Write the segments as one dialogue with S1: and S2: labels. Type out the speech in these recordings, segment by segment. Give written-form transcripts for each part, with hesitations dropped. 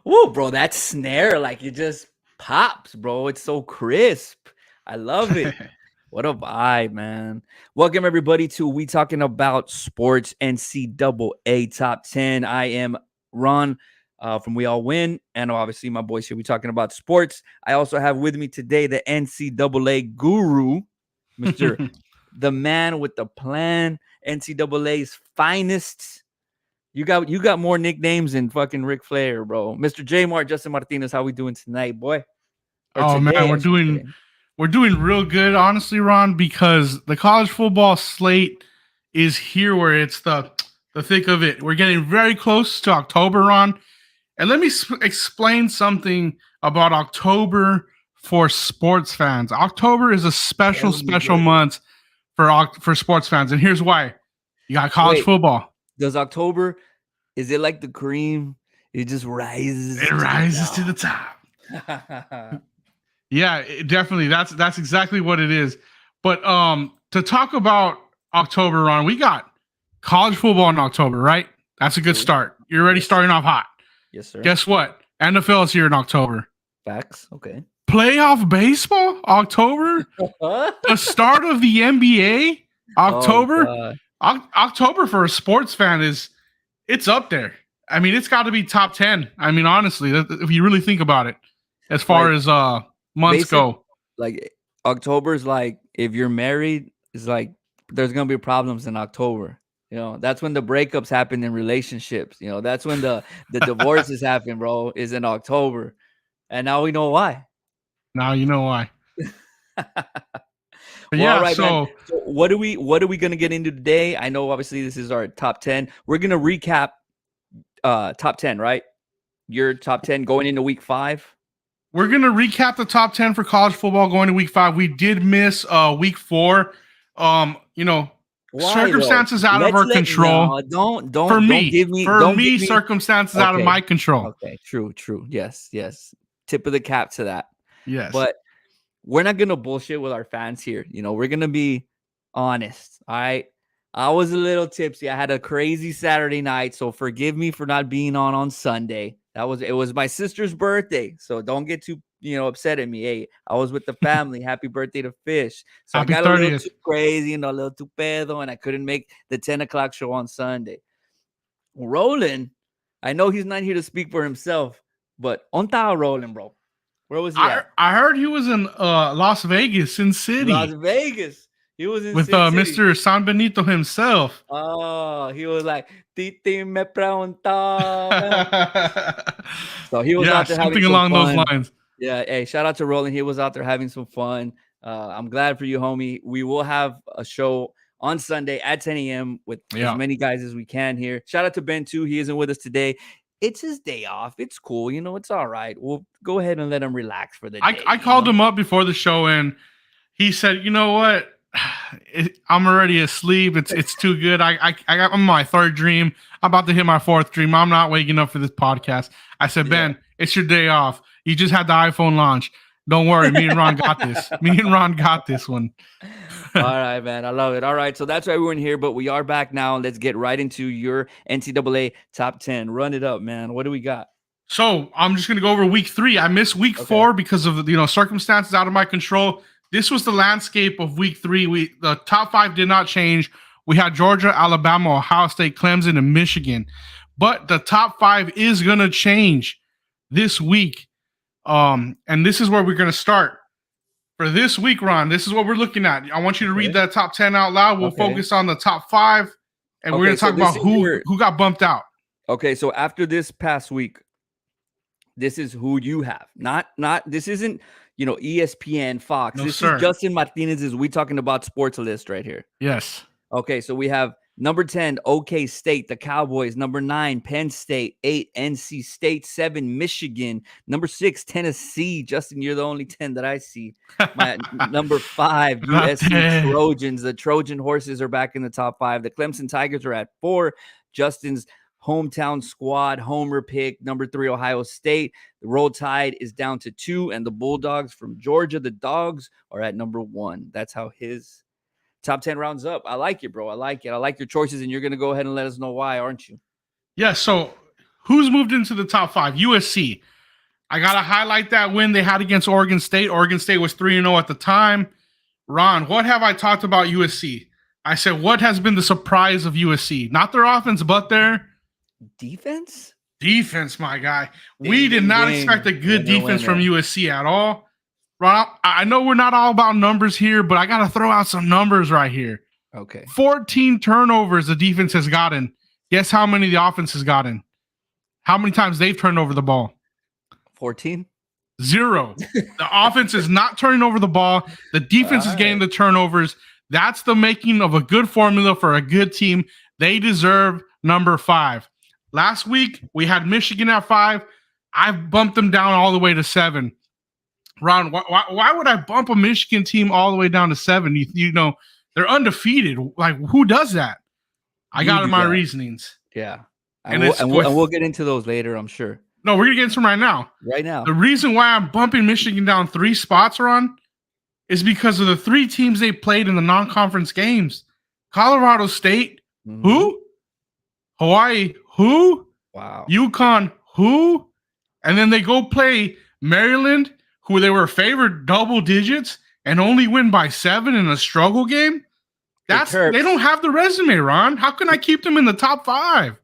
S1: Whoa, bro, that snare, like it just pops, bro. It's so crisp. I love it. What a vibe, man. Welcome everybody to We Talking About Sports NCAA Top 10. I am Ron from We All Win, and obviously my boys here. We Talking About Sports. I also have with me today the NCAA guru, Mr. the man with the plan, NCAA's finest. You got more nicknames than fucking Ric Flair, bro. Mr. J Mart, Justin Martinez, how we doing tonight, boy? Or
S2: Oh man,
S1: today,
S2: we're
S1: I should
S2: doing
S1: say.
S2: we're doing real good, honestly, Ron, because the college football slate is here where it's the thick of it. We're getting very close to October, Ron. And let me explain something about October for sports fans. October is a special,
S1: Tell me,
S2: special
S1: brother.
S2: month for sports fans, and here's why: you got college
S1: Wait,
S2: football.
S1: does October, is it like the cream? It just rises
S2: It
S1: to the
S2: rises to the top.
S1: top.
S2: Yeah, definitely. That's exactly what it is. But to talk about October, Ron, we got college football in October, right? That's a good
S1: True.
S2: start. You're already
S1: Yes.
S2: starting off hot.
S1: Yes, sir.
S2: Guess what? NFL is here in October.
S1: Facts. Okay.
S2: Playoff baseball, October. The start of the NBA,
S1: Oh,
S2: October.
S1: God.
S2: October for a sports fan it's up there. I mean, it's got to be top 10. I mean, honestly, if you really think about it, as far
S1: Like,
S2: as months
S1: basic,
S2: go.
S1: like, October's like, if you're married, it's like, there's going to be problems in October. That's when the breakups happen in relationships. That's when the divorces happen, bro, is in October. And now we know why.
S2: Now you know why. But
S1: Well, all
S2: yeah,
S1: right, man.
S2: so
S1: So what are we gonna get into today? I know obviously this is our top 10. We're gonna recap top 10, right? Your top 10 going into week 5.
S2: we're gonna recap the top 10 for college football going to week 5. We did miss week 4. You know,
S1: Why though?
S2: circumstances out of
S1: Let's
S2: our
S1: let
S2: control.
S1: no, don't
S2: For
S1: don't don't
S2: me,
S1: give me
S2: for
S1: don't give
S2: me,
S1: me
S2: circumstances out of
S1: okay.
S2: my control.
S1: Okay, true. Yes, yes. Tip of the cap to that.
S2: Yes.
S1: But we're not gonna bullshit with our fans here. We're gonna be honest. All right. I was a little tipsy. I had a crazy Saturday night, so forgive me for not being on Sunday. It was my sister's birthday, so don't get too upset at me. Hey, I was with the family. Happy birthday to Fish. So I
S2: Happy
S1: got a little
S2: 30th.
S1: too crazy and a little too pedo, and I couldn't make the 10 o'clock show on Sunday. Roland, I know he's not here to speak for himself, but on Roland, bro. Where was he at?
S2: I heard he was in Las Vegas, Sin
S1: Las
S2: City,
S1: Vegas. He was in
S2: with
S1: Sin City.
S2: Mr. San Benito himself.
S1: Oh, he was like, Titi me preguntaba. So he was
S2: Yeah,
S1: out there having
S2: something
S1: some
S2: along those
S1: fun.
S2: lines.
S1: Yeah, hey, shout out to Roland. He was out there having some fun. I'm glad for you, homie. We will have a show on Sunday at 10 a.m. with as
S2: Yeah.
S1: many guys as we can here. Shout out to Ben, too. He isn't with us today. It's his day off. It's cool. It's all right. We'll go ahead and let him relax for the day.
S2: I called him up before the show and he said, "You know what? I'm already asleep. It's too good. I'm on my third dream. I'm about to hit my fourth dream. I'm not waking up for this podcast." I said,
S1: Yeah.
S2: "Ben, it's your day off. You just had the iPhone launch. Don't worry. Me and Ron got this. Me and Ron got this one."
S1: All right, man. I love it. All right. So that's why we're in here, but we are back now. Let's get right into your NCAA top 10. Run it up, man. What do we got?
S2: So I'm just gonna go over week 3. I missed week 4 because of circumstances out of my control. This was the landscape of week 3. The top 5 did not change. We had Georgia, Alabama, Ohio State, Clemson, and Michigan. But the top 5 is gonna change this week. And this is where we're gonna start. For this week, Ron, this is what we're looking at. I want you to read that top 10 out loud. We'll focus on the top 5, and we're gonna talk about who got bumped out.
S1: Okay, so after this past week, this is who you have. Not this isn't ESPN, Fox.
S2: No,
S1: this
S2: sir.
S1: is Justin Martinez's We Talking About Sports list right here.
S2: Yes.
S1: Okay, so we have number 10, OK State, the Cowboys. Number 9, Penn State. 8, NC State. 7, Michigan. Number 6, Tennessee. Justin, you're the only 10 that I see. My number 5, USC Trojans. The Trojan horses are back in the top 5. The Clemson Tigers are at 4. Justin's hometown squad homer pick, number 3, Ohio State. The Roll Tide is down to 2, and the Bulldogs from Georgia, the Dogs, are at number 1. That's how his top 10 rounds up. I like it, bro. I like it. I like your choices, and you're going to go ahead and let us know why, aren't you?
S2: Yeah, so Who's moved into the top 5? USC. I got to highlight that win they had against Oregon State. Oregon State was 3-0 at the time. Ron, what have I talked about USC? I said, what has been the surprise of USC? Not their offense, but their
S1: defense.
S2: Defense, my guy. We did not expect a good defense from USC at all. Ron, I know we're not all about numbers here, but I got to throw out some numbers right here.
S1: Okay.
S2: 14 turnovers the defense has gotten. Guess how many the offense has gotten? How many times they've turned over the ball?
S1: 14?
S2: 0. The offense is not turning over the ball. The defense is getting the turnovers. That's the making of a good formula for a good team. They deserve number 5. Last week, we had Michigan at 5. I've bumped them down all the way to 7. Ron, why would I bump a Michigan team all the way down to 7? You know, they're undefeated. Like, who does that? I got my reasonings.
S1: Yeah. And we'll get into those later, I'm sure.
S2: No, we're going to get into them right now.
S1: Right now.
S2: The reason why I'm bumping Michigan down 3 spots, Ron, is because of the 3 teams they played in the non-conference games. Colorado State, who? Hawaii, who?
S1: Wow.
S2: UConn, who? And then they go play Maryland, who they were favored double digits and only win by 7 in a struggle game. They don't have the resume, Ron. How can I keep them in the top 5?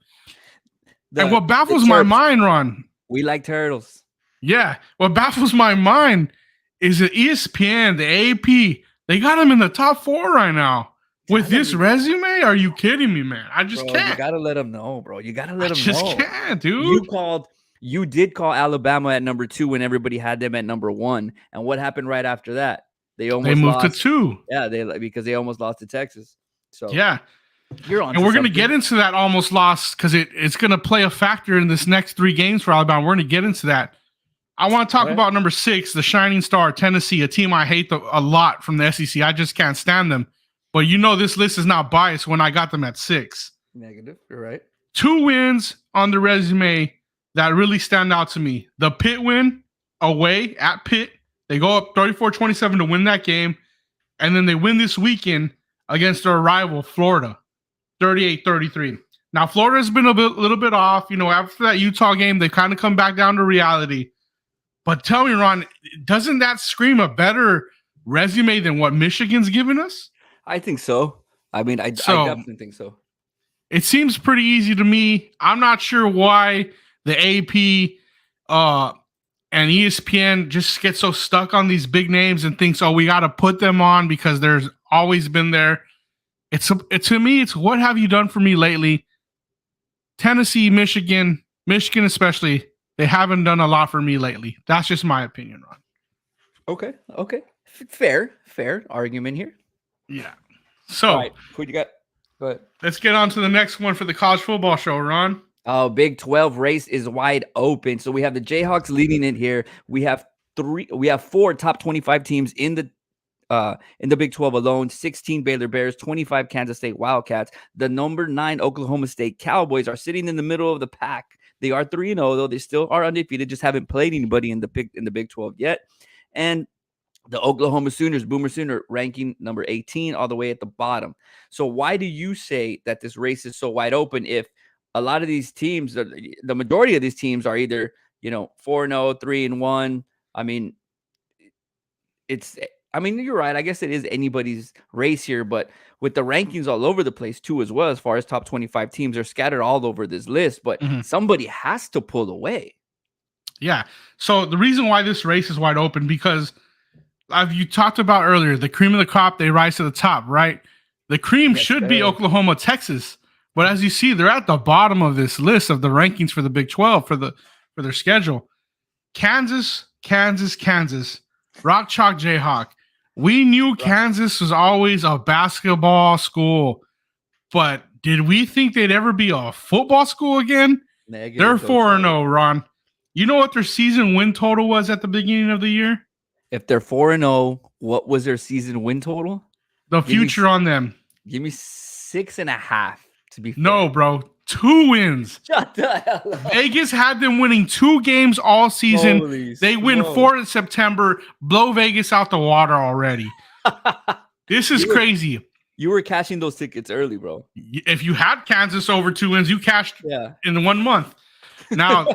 S2: And what baffles my mind, Ron.
S1: We like turtles.
S2: Yeah. What baffles my mind is that ESPN, the AP, they got them in the top 4 right now. With this resume? Are you kidding me, man? I just can't.
S1: You gotta let them know, bro. You gotta let them know.
S2: I just can't, dude.
S1: You did call Alabama at number 2 when everybody had them at number 1. And what happened right after that? They
S2: moved to 2.
S1: Yeah, because they almost lost to Texas. So
S2: yeah.
S1: You're on.
S2: And we're going to get into that almost loss because it's going to play a factor in this next 3 games for Alabama. We're going to get into that. I want to talk about number 6, the Shining Star, Tennessee, a team I hate a lot from the SEC. I just can't stand them. But you know this list is not biased when I got them at 6.
S1: Negative. You're right. 2
S2: wins on the resume that really stand out to me. The Pitt win away at Pitt. They go up 34-27 to win that game. And then they win this weekend against their rival, Florida, 38-33. Now, Florida's been a little bit off. You know, after that Utah game, they kind of come back down to reality. But tell me, Ron, doesn't that scream a better resume than what Michigan's given us?
S1: I think so. I mean, I definitely think so.
S2: It seems pretty easy to me. I'm not sure why the AP and ESPN just get so stuck on these big names and thinks, oh, we got to put them on because there's always been there. To me, it's what have you done for me lately? Tennessee, Michigan especially, they haven't done a lot for me lately. That's just my opinion, Ron.
S1: Okay. Fair argument here.
S2: Yeah. So,
S1: right. Who you got? Go ahead.
S2: Let's get on to the next one for the college football show, Ron.
S1: Oh, Big 12 race is wide open. So we have the Jayhawks leading it here. We have 4 top 25 teams in the Big 12 alone. 16 Baylor Bears, 25 Kansas State Wildcats. The number 9 Oklahoma State Cowboys are sitting in the middle of the pack. They are 3-0, though. They still are undefeated, just haven't played anybody in the Big 12 yet. And the Oklahoma Sooners, Boomer Sooner, ranking number 18 all the way at the bottom. So why do you say that this race is so wide open if a lot of these teams, the majority of these teams are either, 4-0, 3-1? I mean, you're right. I guess it is anybody's race here, but with the rankings all over the place too, as well, as far as top 25 teams are scattered all over this list, but somebody has to pull away.
S2: Yeah. So the reason why this race is wide open, because you talked about earlier, the cream of the crop, they rise to the top, right? The cream should be Oklahoma, Texas. But as you see, they're at the bottom of this list of the rankings for the Big 12 for their schedule. Kansas, Rock Chalk Jayhawk. We knew Kansas was always a basketball school, but did we think they'd ever be a football school again? Negative. They're 4-0, Ron. You know what their season win total was at the beginning of the year?
S1: If they're 4-0, what was their season win total?
S2: The future on them.
S1: Give me 6.5 to be fair.
S2: No, bro. 2 wins.
S1: Shut the hell up.
S2: Vegas had them winning 2 games all season. They win 4 in September. Blow Vegas out the water already. This is crazy.
S1: You were cashing those tickets early, bro.
S2: If you had Kansas over 2 wins, you cashed in 1 month. Now,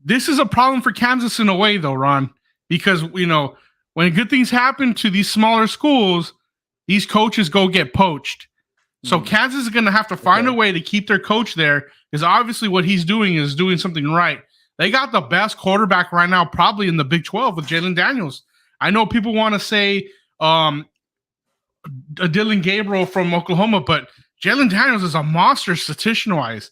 S2: this is a problem for Kansas in a way, though, Ron, because when good things happen to these smaller schools, these coaches go get poached. So Kansas is going to have to find a way to keep their coach there, because obviously what he's doing is doing something right. They got the best quarterback right now, probably in the Big 12 with Jalen Daniels. I know people want to say Dylan Gabriel from Oklahoma, but Jalen Daniels is a monster statistician-wise.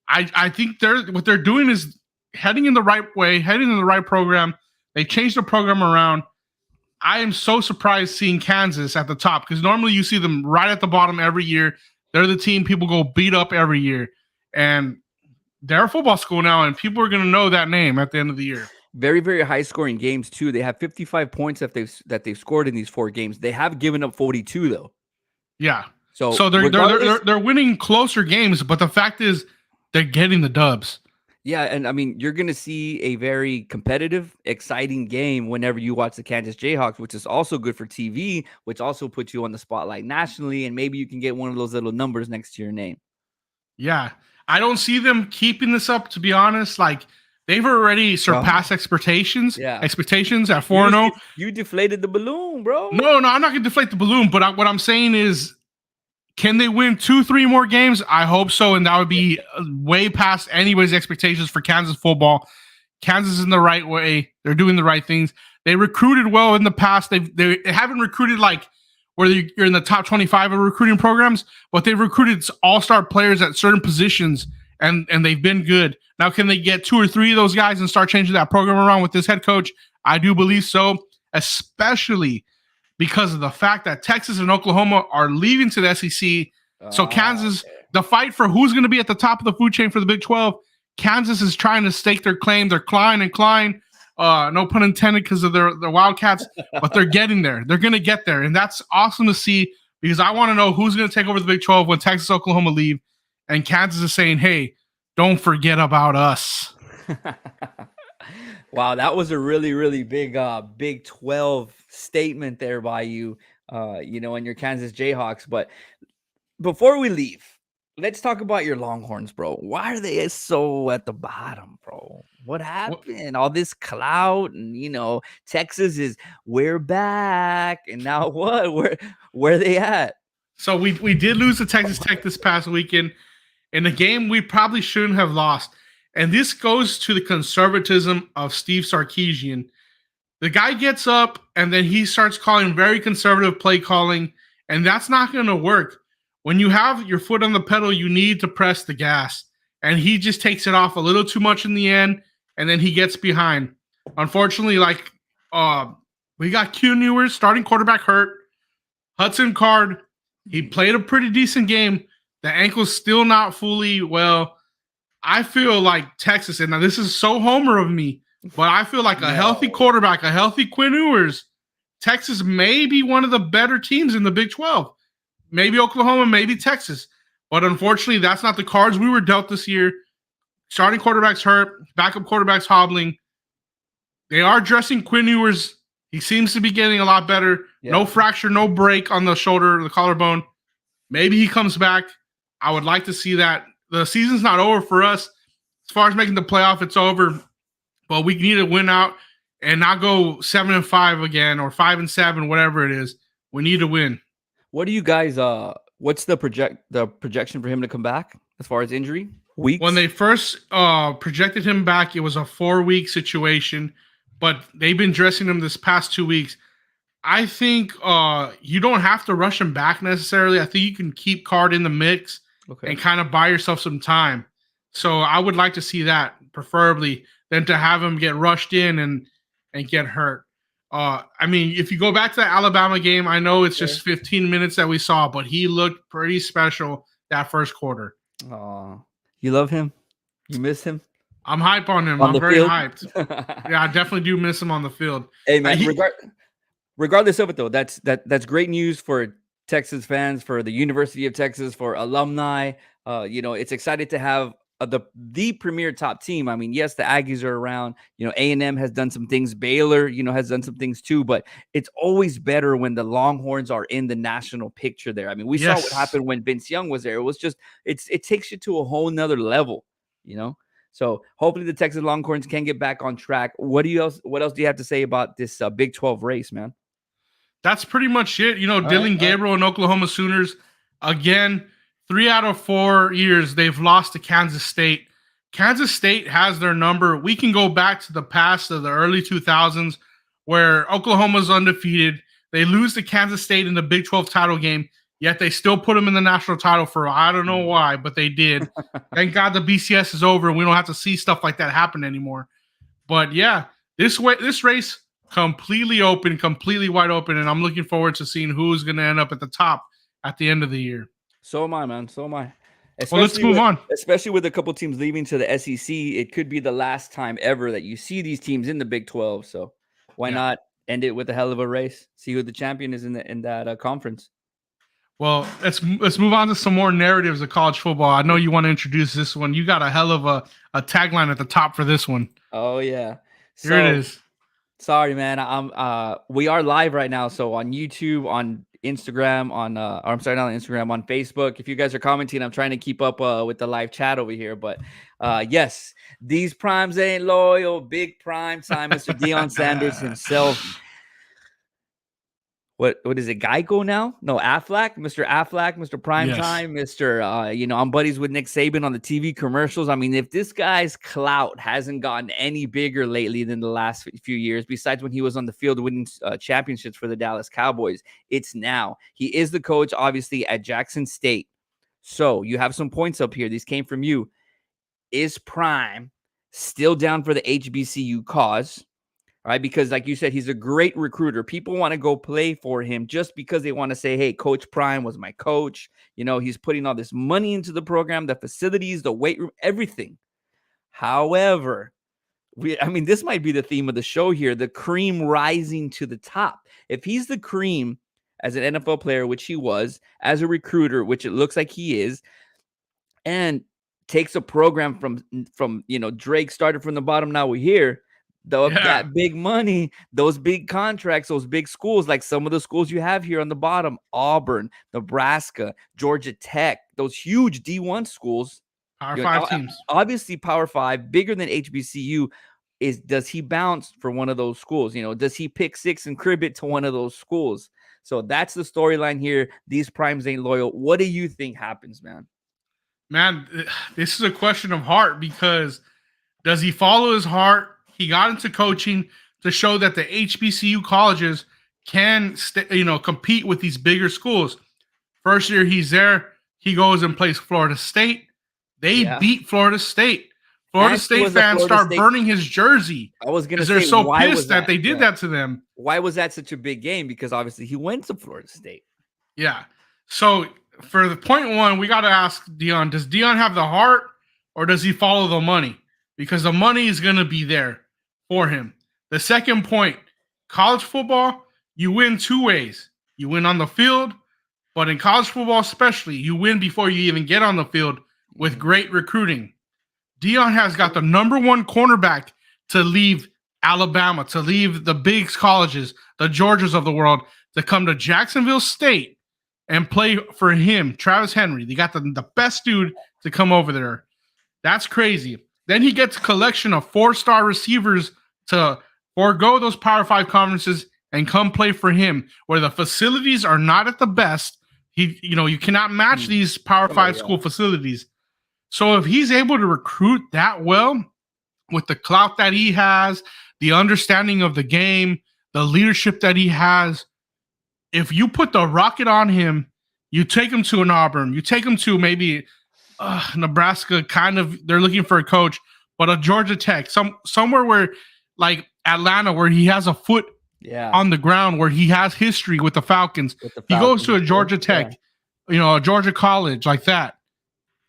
S2: I think what they're doing is heading in the right way, heading in the right program. They changed the program around. I am so surprised seeing Kansas at the top, because normally you see them right at the bottom every year. They're the team people go beat up every year. And they're a football school now, and people are going to know that name at the end of the year.
S1: Very, very high scoring games too. They have 55 points that they've scored in these 4 games. They have given up 42 though.
S2: Yeah. So they're winning closer games, but the fact is they're getting the dubs.
S1: Yeah, and I mean, you're going to see a very competitive, exciting game whenever you watch the Kansas Jayhawks, which is also good for TV, which also puts you on the spotlight nationally, and maybe you can get one of those little numbers next to your name.
S2: Yeah. I don't see them keeping this up, to be honest. Like, they've already surpassed expectations at 4-0.
S1: You deflated the balloon, bro.
S2: No, I'm not going to deflate the balloon, but what I'm saying is, can they win 2-3 more games? I hope so, and that would be way past anybody's expectations for Kansas football. Kansas is in the right way. They're doing the right things. They recruited well in the past. They haven't recruited like where you're in the top 25 of recruiting programs, but they've recruited all-star players at certain positions, and they've been good. Now, can they get 2 or 3 of those guys and start changing that program around with this head coach? I do believe so, especially because of the fact that Texas and Oklahoma are leaving to the SEC. So Kansas, the fight for who's going to be at the top of the food chain for the Big 12, Kansas is trying to stake their claim. They're climbing. No pun intended, because of their Wildcats, but they're getting there. They're going to get there, and that's awesome to see, because I want to know who's going to take over the Big 12 when Texas, Oklahoma leave, and Kansas is saying, hey, don't forget about us.
S1: Wow, that was a really, really big Big 12 statement there by you, and your Kansas Jayhawks. But before we leave, let's talk about your Longhorns, bro. Why are they so at the bottom, bro? What happened? All this clout, and Texas is we're back, and now what? Where are they at?
S2: So we did lose to Texas Tech this past weekend in a game we probably shouldn't have lost. And this goes to the conservatism of Steve Sarkisian. The guy gets up and then he starts calling very conservative play calling, and that's not going to work. When you have your foot on the pedal, you need to press the gas. And he just takes it off a little too much in the end, and then he gets behind. Unfortunately, we got Q Newers, starting quarterback, hurt. Hudson Card, he played a pretty decent game. The ankle's still not fully well. I feel like Texas, and now this is so homer of me, but I feel like a healthy quarterback, a healthy Quinn Ewers, Texas may be one of the better teams in the Big 12. Maybe Oklahoma, maybe Texas. But unfortunately, that's not the cards we were dealt this year. Starting quarterbacks hurt, backup quarterbacks hobbling. They are dressing Quinn Ewers. He seems to be getting a lot better. Yeah. No fracture, no break on the shoulder, the collarbone. Maybe he comes back. I would like to see that. The season's not over for us. As far as making the playoff, it's over. But we need to win out and not go 7-5 again, or 5-7, whatever it is. We need to win.
S1: What do you guys? What's the projection for him to come back as far as injury? Weeks?
S2: When they first projected him back, it was a 4-week situation, but they've been dressing him this past 2 weeks. I think you don't have to rush him back necessarily. I think you can keep Card in the mix and kind of buy yourself some time. So I would like to see that, preferably, than to have him get rushed in and get hurt. I mean, if you go back to the Alabama game, I know it's just 15 minutes that we saw, but he looked pretty special that first quarter.
S1: Oh, you love him? You miss him?
S2: I'm hype on him. I'm very hyped. Yeah, I definitely do miss him on the field.
S1: Hey, man, regardless of it, though, that's great news for Texas fans, for the University of Texas, for alumni. It's excited to have the premier top team. I mean, yes, the Aggies are around. A&M has done some things. Baylor, has done some things too. But it's always better when the Longhorns are in the national picture there. I mean, we saw what happened when Vince Young was there. It was just it takes you to a whole nother level. So hopefully the Texas Longhorns can get back on track. What else do you have to say about this Big 12 race, man?
S2: That's pretty much it.
S1: All
S2: Dylan
S1: right.
S2: Gabriel and Oklahoma Sooners, again, 3 out of 4 years they've lost to Kansas State. Kansas State has their number. We can go back to the past of the early 2000s where Oklahoma's undefeated. They lose to Kansas State in the Big 12 title game, yet they still put them in the national title for I don't know why, but they did. Thank God the BCS is over and we don't have to see stuff like that happen anymore. But yeah, this race completely open, completely wide open, and I'm looking forward to seeing who's going to end up at the top at the end of the year.
S1: So am I, man. So am I.
S2: Well, let's move on.
S1: Especially with a couple teams leaving to the SEC, it could be the last time ever that you see these teams in the Big 12. So why not end it with a hell of a race? See who the champion is in that conference.
S2: Well, let's move on to some more narratives of college football. I know you want to introduce this one. You got a hell of a tagline at the top for this one.
S1: Oh yeah,
S2: here it is.
S1: Sorry, man. We are live right now, so on YouTube, on Instagram, I'm sorry, not on Instagram, on Facebook. If you guys are commenting, I'm trying to keep up with the live chat over here. But yes, these primes ain't loyal. Big prime time, Mr. Deion Sanders himself. What is it? Geico now? No, Aflac, Mr. Primetime, Mr. I'm buddies with Nick Saban on the TV commercials. I mean, if this guy's clout hasn't gotten any bigger lately than the last few years, besides when he was on the field winning championships for the Dallas Cowboys, it's now. He is the coach, obviously, at Jackson State. So you have some points up here. These came from you. Is Prime still down for the HBCU cause? All right, because like you said, he's a great recruiter. People want to go play for him just because they want to say, hey, Coach Prime was my coach. He's putting all this money into the program, the facilities, the weight room, everything. However, this might be the theme of the show here, the cream rising to the top. If he's the cream as an NFL player, which he was, as a recruiter, which it looks like he is, and takes a program from Drake started from the bottom, now we're here. That big money, those big contracts, those big schools, like some of the schools you have here on the bottom, Auburn, Nebraska, Georgia Tech, those huge D1 schools.
S2: Power 5 teams.
S1: Obviously, Power 5, bigger than HBCU. Does he bounce for one of those schools? Does he pick six and crib it to one of those schools? So that's the storyline here. These primes ain't loyal. What do you think happens, man?
S2: Man, this is a question of heart, because does he follow his heart? He got into coaching to show that the HBCU colleges can, compete with these bigger schools. First year he's there, he goes and plays Florida State. They beat Florida State. Florida State fans start burning his jersey.
S1: I was going to say,
S2: they're so pissed that they did that to them.
S1: Why was that such a big game? Because obviously he went to Florida State.
S2: Yeah. So for the point one, we got to ask Deion, does Deion have the heart or does he follow the money? Because the money is going to be there for him. The second point, college football, you win two ways. You win on the field, but in college football especially, you win before you even get on the field with great recruiting. Deion has got the number one cornerback to leave Alabama, to leave the big colleges, the Georgias of the world, to come to Jacksonville State and play for him, Travis Henry. They got the best dude to come over there. That's crazy. Then he gets a collection of 4-star receivers to forego those Power 5 conferences and come play for him, where the facilities are not at the best. You cannot match these Power 5 school facilities. So if he's able to recruit that well, with the clout that he has, the understanding of the game, the leadership that he has, if you put the rocket on him, you take him to an Auburn, you take him to maybe Nebraska, they're looking for a coach, but a Georgia Tech, somewhere where, like Atlanta, where he has a foot on the ground, where he has history with the Falcons. He goes to a Georgia Tech, a Georgia college like that.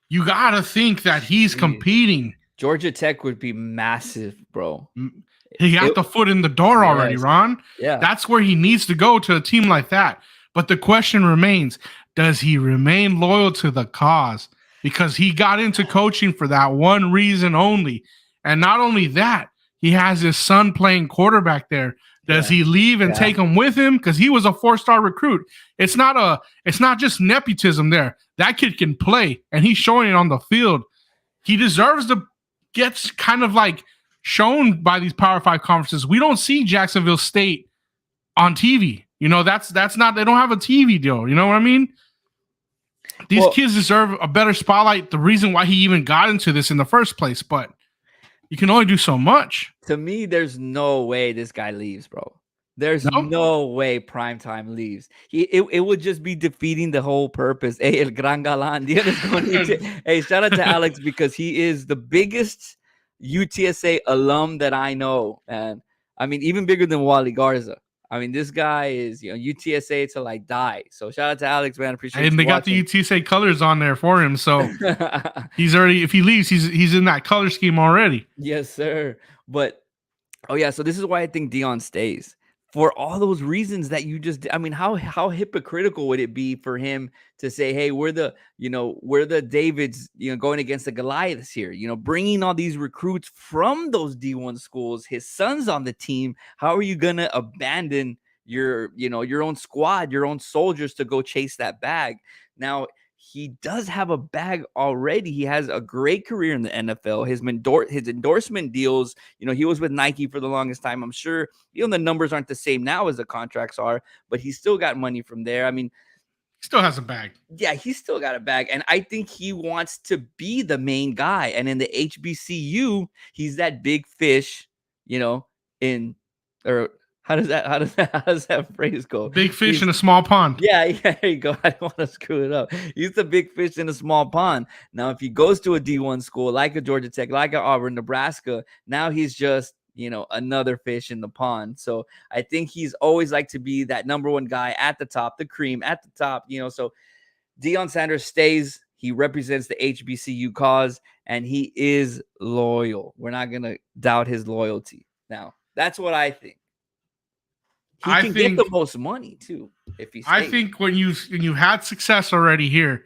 S2: You got to think that he's competing.
S1: Georgia Tech would be massive, bro.
S2: He got the foot in the door already, Ron.
S1: Yeah.
S2: That's where he needs to go, to a team like that. But the question remains, does he remain loyal to the cause? Because he got into coaching for that one reason only. And not only that, he has his son playing quarterback there. Does he leave and take him with him? Because he was a 4-star recruit. It's not just nepotism there. That kid can play, and he's showing it on the field. He deserves gets kind of like shown by these Power 5 conferences. We don't see Jacksonville State on TV. That's not, they don't have a TV deal. You know what I mean? These kids deserve a better spotlight. The reason why he even got into this in the first place, but you can only do so much.
S1: To me, there's no way this guy leaves, bro. There's no way Primetime leaves. It would just be defeating the whole purpose. Hey, El Gran Galan. Hey, shout out to Alex because he is the biggest UTSA alum that I know. And I mean, even bigger than Wally Garza. I mean, this guy is, UTSA to like die. So shout out to Alex, man. Appreciate it.
S2: And they got the UTSA colors on there for him. So he's already, if he leaves, he's in that color scheme already.
S1: Yes, sir. But, oh yeah, so this is why I think Dion stays. For all those reasons that you just, I mean, how hypocritical would it be for him to say, hey, we're the Davids, going against the Goliaths here, bringing all these recruits from those D1 schools, his son's on the team. How are you going to abandon your own squad, your own soldiers to go chase that bag? Now, he does have a bag already. He has a great career in the NFL. His endorsement deals, he was with Nike for the longest time. I'm sure, the numbers aren't the same now as the contracts are, but he still got money from there. I mean,
S2: he still has a bag.
S1: Yeah, he's still got a bag. And I think he wants to be the main guy. And in the HBCU, he's that big fish, how does that phrase go?
S2: Big fish in a small pond.
S1: Yeah, there you go. I don't want to screw it up. He's the big fish in a small pond. Now, if he goes to a D1 school like a Georgia Tech, like a Auburn, Nebraska, now he's just, another fish in the pond. So I think he's always like to be that number one guy at the top, the cream at the top, So Deion Sanders stays. He represents the HBCU cause, and he is loyal. We're not going to doubt his loyalty. Now, that's what I think. He can get the most money too if he stays.
S2: I think when you had success already here,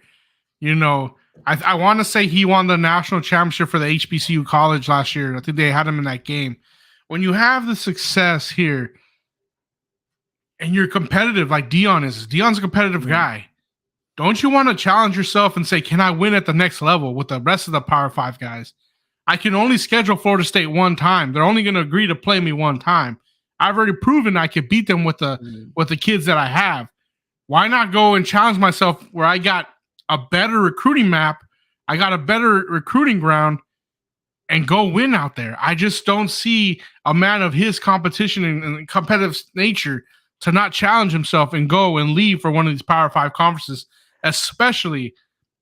S2: I want to say he won the national championship for the HBCU college last year. I think they had him in that game. When you have the success here and you're competitive like Deion's a competitive guy. Don't you want to challenge yourself and say, can I win at the next level with the rest of the Power 5 guys? I can only schedule Florida State one time. They're only going to agree to play me one time. I've already proven I could beat them with the kids that I have. Why not go and challenge myself where I got a better recruiting map, I got a better recruiting ground, and go win out there? I just don't see a man of his competition and competitive nature to not challenge himself and go and leave for one of these Power 5 conferences, especially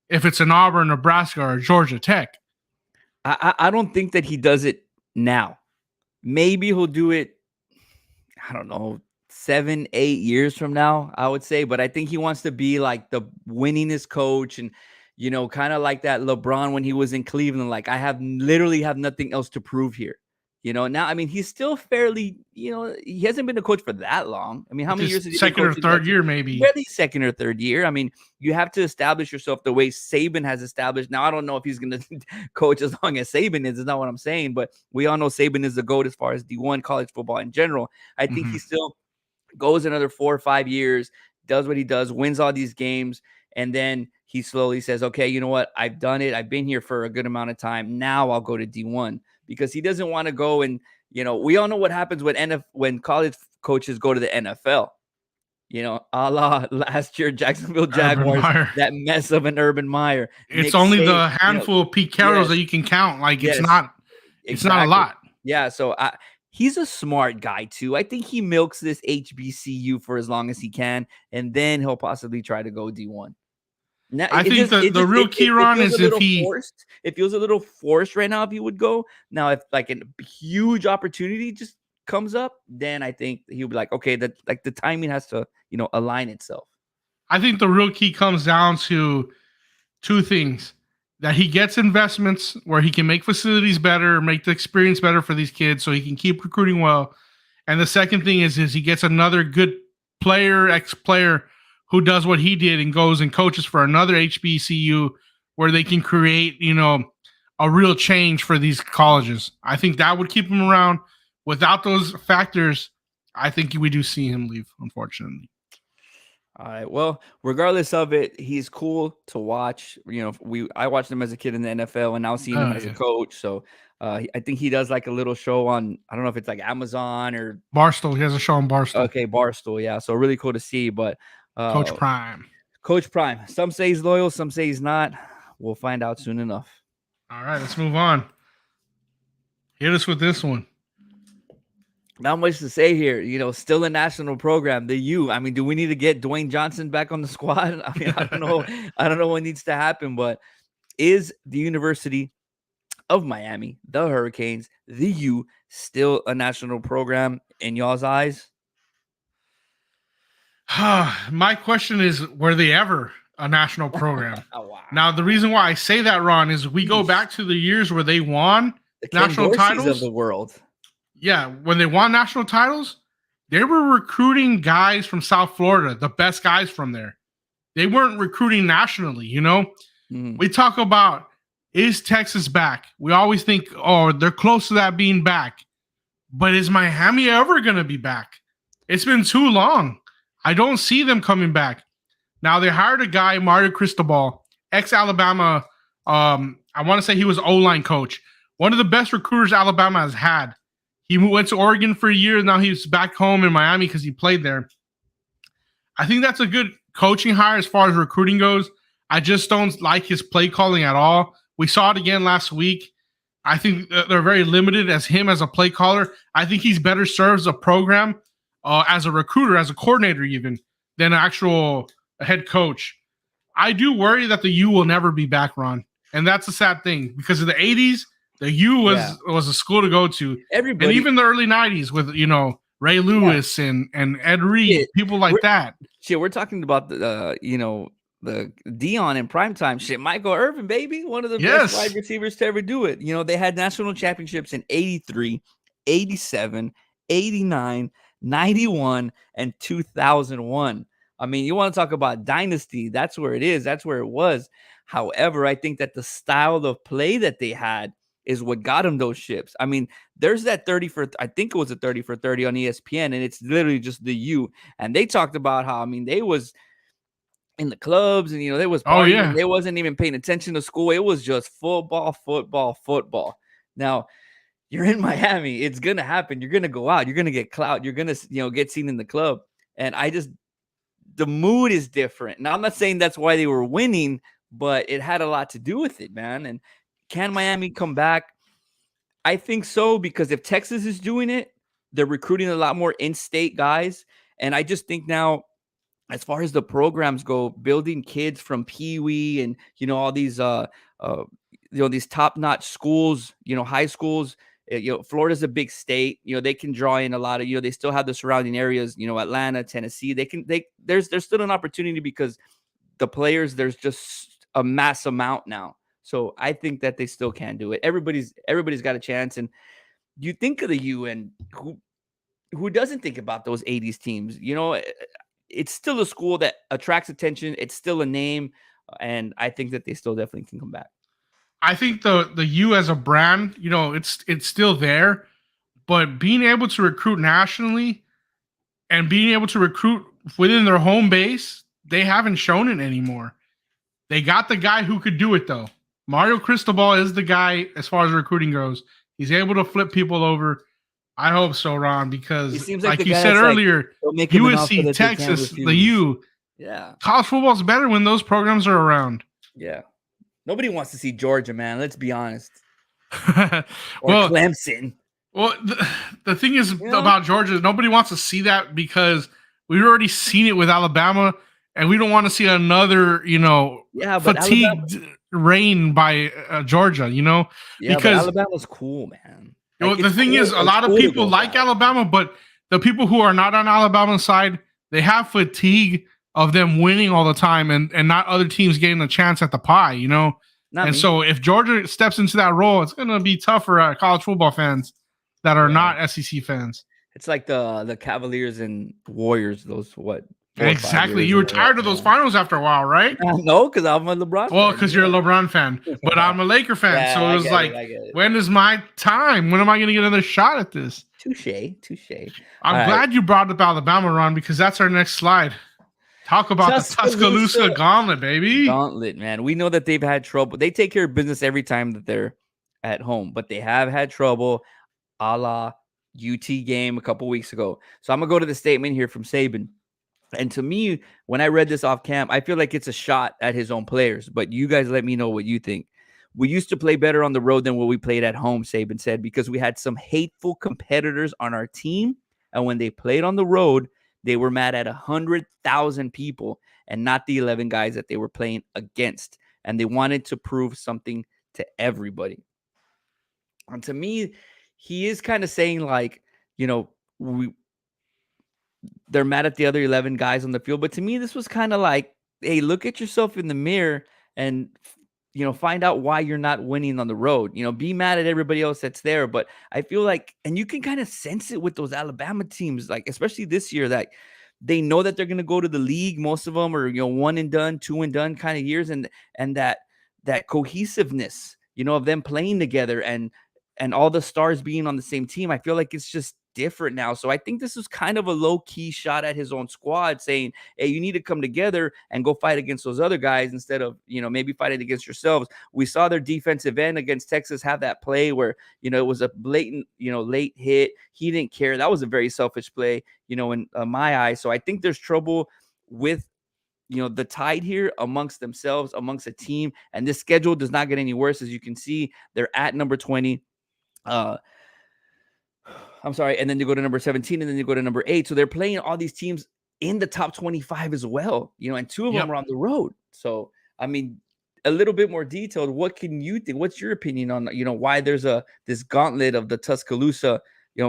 S2: if it's an Auburn, Nebraska, or Georgia Tech.
S1: I don't think that he does it now. Maybe he'll do it, I don't know, 7-8 years from now, I would say. But I think he wants to be like the winningest coach and, kind of like that LeBron when he was in Cleveland. Like, I literally have nothing else to prove here. Now, I mean, he's still fairly, he hasn't been a coach for that long. I mean, how many years?
S2: Second or third year, maybe.
S1: Barely second or third year. I mean, you have to establish yourself the way Saban has established. Now, I don't know if he's going to coach as long as Saban is. It's not what I'm saying, but we all know Saban is the GOAT as far as D1 college football in general. I think he still goes another 4 or 5 years, does what he does, wins all these games, and then he slowly says, okay, you know what? I've done it. I've been here for a good amount of time. Now I'll go to D1. Because he doesn't want to go and, we all know what happens when college coaches go to the NFL. A la last year, Jacksonville Jaguars, that mess of an Urban Meyer.
S2: It's only the handful of Pete Carrolls that you can count. Like, it's not a lot.
S1: Yeah, so he's a smart guy, too. I think he milks this HBCU for as long as he can, and then he'll possibly try to go D1. Now,
S2: I think the real key, Ron, is if
S1: it feels a little forced right now if he would go. Now, if like a huge opportunity just comes up, then I think he'll be like, okay, that like the timing has to, align itself.
S2: I think the real key comes down to two things: that he gets investments where he can make facilities better, make the experience better for these kids so he can keep recruiting well. And the second thing is he gets another good player, ex-player, who does what he did and goes and coaches for another HBCU where they can create, a real change for these colleges. I think that would keep him around. Without those factors, I think we do see him leave, unfortunately.
S1: All right. Well, regardless of it, he's cool to watch. I watched him as a kid in the NFL, and now seeing him
S2: Oh
S1: as a
S2: yeah,
S1: coach. So, I think he does like a little show on. I don't know if it's like Amazon or
S2: Barstool. He has a show on Barstool.
S1: okay, Barstool. Yeah. So really cool to see. But
S2: Coach Prime.
S1: Coach Prime. Some say he's loyal. Some say he's not. We'll find out soon enough.
S2: All right, let's move on. Hit us with this one.
S1: Not much to say here. Still a national program. The U. I mean, do we need to get Dwayne Johnson back on the squad? I mean, I don't know. I don't know what needs to happen, but is the University of Miami, the Hurricanes, the U, still a national program in y'all's eyes?
S2: My question is, were they ever a national program?
S1: Oh, wow.
S2: Now, the reason why I say that, Ron, is we go back to the years where they won
S1: the Ken
S2: national
S1: Dorseys
S2: titles
S1: of the world.
S2: Yeah, when they won national titles, they were recruiting guys from South Florida, the best guys from there. They weren't recruiting nationally, We talk about, is Texas back? We always think, oh, they're close to that being back. But is Miami ever going to be back? It's been too long. I don't see them coming back. Now, they hired a guy, Mario Cristobal, ex-Alabama. I want to say he was O-line coach. One of the best recruiters Alabama has had. He went to Oregon for a year. Now he's back home in Miami because he played there. I think that's a good coaching hire as far as recruiting goes. I just don't like his play calling at all. We saw it again last week. I think they're very limited as him as a play caller. I think he's better served as a program, as a recruiter, as a coordinator even, than an actual head coach. I do worry that the U will never be back, Ron. And that's a sad thing because in the 80s, the U was a school to go to.
S1: Everybody,
S2: and even the early 90s with, Ray Lewis and Ed Reed, people like that.
S1: Shit, we're talking about the Dion in primetime shit. Michael Irvin, baby, one of the best wide receivers to ever do it. They had national championships in 83, 87, 89, 91, and 2001. I mean, you want to talk about dynasty. That's where it is. That's where it was. However, I think that the style of play that they had is what got him those ships. I mean, there's that 30 for, I think it was a 30 for 30 on ESPN, and it's literally just the U. And they talked about how, I mean, they was in the clubs and, they was partying. And they wasn't even paying attention to school. It was just football, football, football. Now, you're in Miami. It's going to happen. You're going to go out. You're going to get clout. You're going to, get seen in the club. And the mood is different. Now, I'm not saying that's why they were winning, but it had a lot to do with it, man. And can Miami come back? I think so, because if Texas is doing it, they're recruiting a lot more in-state guys. And I just think now, as far as the programs go, building kids from Pee Wee and, all these, these top-notch schools, high schools, Florida's a big state. They can draw in a lot of, they still have the surrounding areas, Atlanta, Tennessee. There's still an opportunity because the players, there's just a mass amount now. So I think that they still can do it. Everybody's got a chance. And you think of the U, and who doesn't think about those 80s teams? It's still a school that attracts attention. It's still a name. And I think that they still definitely can come back.
S2: I think the U as a brand, it's still there, but being able to recruit nationally and being able to recruit within their home base, they haven't shown it anymore. They got the guy who could do it, though. Mario Cristobal is the guy as far as recruiting goes. He's able to flip people over. I hope so, Ron, because like you said earlier, USC, Texas, the U.
S1: Yeah.
S2: College football is better when those programs are around.
S1: Yeah. Nobody wants to see Georgia, man. Let's be honest.
S2: Or
S1: Clemson.
S2: Well, the thing is about Georgia, nobody wants to see that because we've already seen it with Alabama, and we don't want to see another, fatigued reign by Georgia,
S1: Yeah,
S2: because
S1: Alabama's cool, man.
S2: The thing is, a lot of people like Alabama, but the people who are not on Alabama's side, they have fatigue of them winning all the time and not other teams getting a chance at the pie, So if Georgia steps into that role, it's going to be tough for college football fans that are not SEC fans.
S1: It's like the Cavaliers and Warriors, those what?
S2: Exactly. You were tired of those finals after a while, right?
S1: No, because I'm a LeBron fan.
S2: Well, because you're a LeBron fan, but I'm a Laker fan. So it was like, when is my time? When am I going to get another shot at this?
S1: Touche.
S2: I'm glad you brought up Alabama, Ron, because that's our next slide. Talk about the Tuscaloosa Gauntlet, baby.
S1: Gauntlet, man. We know that they've had trouble. They take care of business every time that they're at home, but they have had trouble, a la UT game a couple weeks ago. So I'm gonna go to the statement here from Saban. And to me, when I read this off camp, I feel like it's a shot at his own players. But you guys let me know what you think. We used to play better on the road than what we played at home, Saban said, because we had some hateful competitors on our team. And when they played on the road, they were mad at 100,000 people and not the 11 guys that they were playing against. And they wanted to prove something to everybody. And to me, he is kind of saying like, they're mad at the other 11 guys on the field. But to me, this was kind of like, hey, look at yourself in the mirror and, find out why you're not winning on the road. Be mad at everybody else that's there. But I feel like, and you can kind of sense it with those Alabama teams, like especially this year, that they know that they're going to go to the league. Most of them are, one and done, two and done kind of years. And that cohesiveness, of them playing together and all the stars being on the same team. I feel like it's just different now. So I think this is kind of a low-key shot at his own squad saying, hey, you need to come together and go fight against those other guys instead of, maybe fighting against yourselves. We saw their defensive end against Texas have that play where, it was a blatant, late hit. He didn't care. That was a very selfish play, in my eyes. So I think there's trouble with the Tide here amongst themselves, amongst a team. And this schedule does not get any worse. As you can see, they're at number 20. I'm sorry. And then they go to number 17 and then they go to number 8. So they're playing all these teams in the top 25 as well, and two of them are on the road. So, I mean, a little bit more detailed. What can you think? What's your opinion on, why there's this gauntlet of the Tuscaloosa,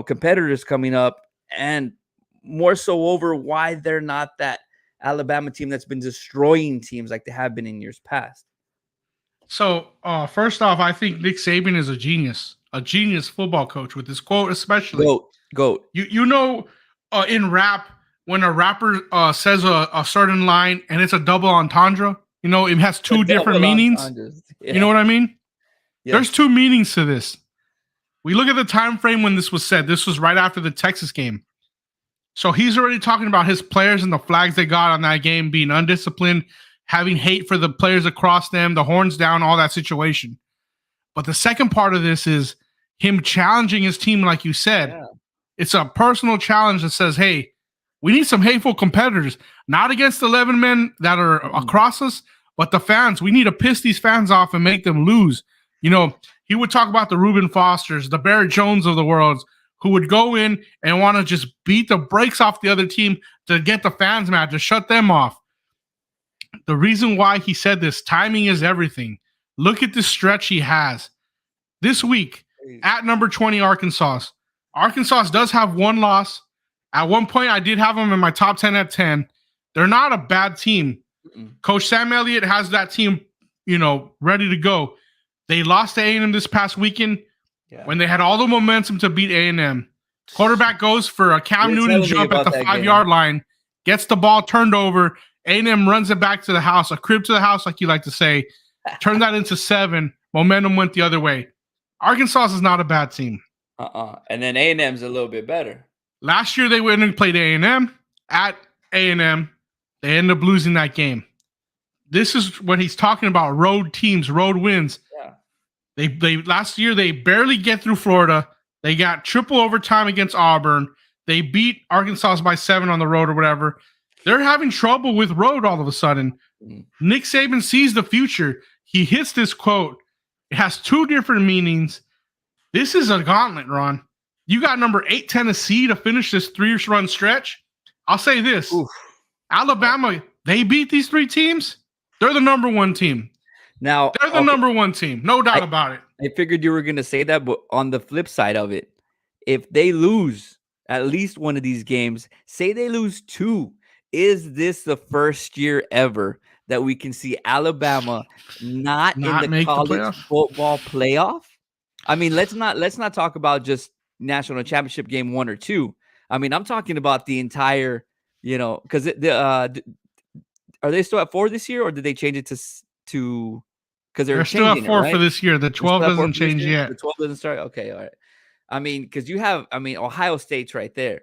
S1: competitors coming up, and more so over why they're not that Alabama team that's been destroying teams like they have been in years past?
S2: So, first off, I think Nick Saban is a genius football coach with this quote, especially.
S1: Goat.
S2: In rap, when a rapper says a certain line and it's a double entendre, it has two different meanings. Yeah. You know what I mean? Yes. There's two meanings to this. We look at the time frame when this was said. This was right after the Texas game. So he's already talking about his players and the flags they got on that game being undisciplined, having hate for the players across them, the horns down, all that situation. But the second part of this is him challenging his team, like you said. Yeah. It's a personal challenge that says, hey, we need some hateful competitors, not against 11 men that are across us, but the fans. We need to piss these fans off and make them lose. He would talk about the Reuben Fosters, the Barrett Jones of the world, who would go in and want to just beat the brakes off the other team to get the fans mad, to shut them off. The reason why he said this, timing is everything. Look at the stretch he has. This week, at number 20, Arkansas. Arkansas does have one loss. At one point, I did have them in my top 10 at 10. They're not a bad team. Coach Sam Elliott has that team, ready to go. They lost to A&M this past weekend when they had all the momentum to beat A&M. Quarterback goes for a Cam Newton jump at the 5-yard line, gets the ball turned over. A&M runs it back to the house, a crib to the house, like you like to say. Turn that into 7. Momentum went the other way. Arkansas is not a bad team.
S1: And then A&M's a little bit better.
S2: Last year they went and played A&M at A&M. They ended up losing that game. This is what he's talking about: road teams, road wins. Yeah. They last year they barely get through Florida. They got triple overtime against Auburn. They beat Arkansas by 7 on the road or whatever. They're having trouble with road all of a sudden. Nick Saban sees the future. He hits this quote. It has two different meanings. This is a gauntlet, Ron. You got number 8 Tennessee to finish this 3-run stretch. I'll say this. Oof. Alabama, they beat these 3 teams. They're the number 1 team.
S1: Now
S2: they're the number 1 team. No doubt about it.
S1: I figured you were going to say that, but on the flip side of it, if they lose at least one of these games, say they lose 2, is this the first year ever that we can see Alabama not in the college football playoff? I mean, let's not talk about just national championship game 1 or 2. I mean, I'm talking about the entire, because are they still at 4 this year, or did they change it to? Because they're
S2: still at 4 for this year. The 12 doesn't change yet.
S1: The 12 doesn't start. Okay, all right. I mean, because Ohio State's right there.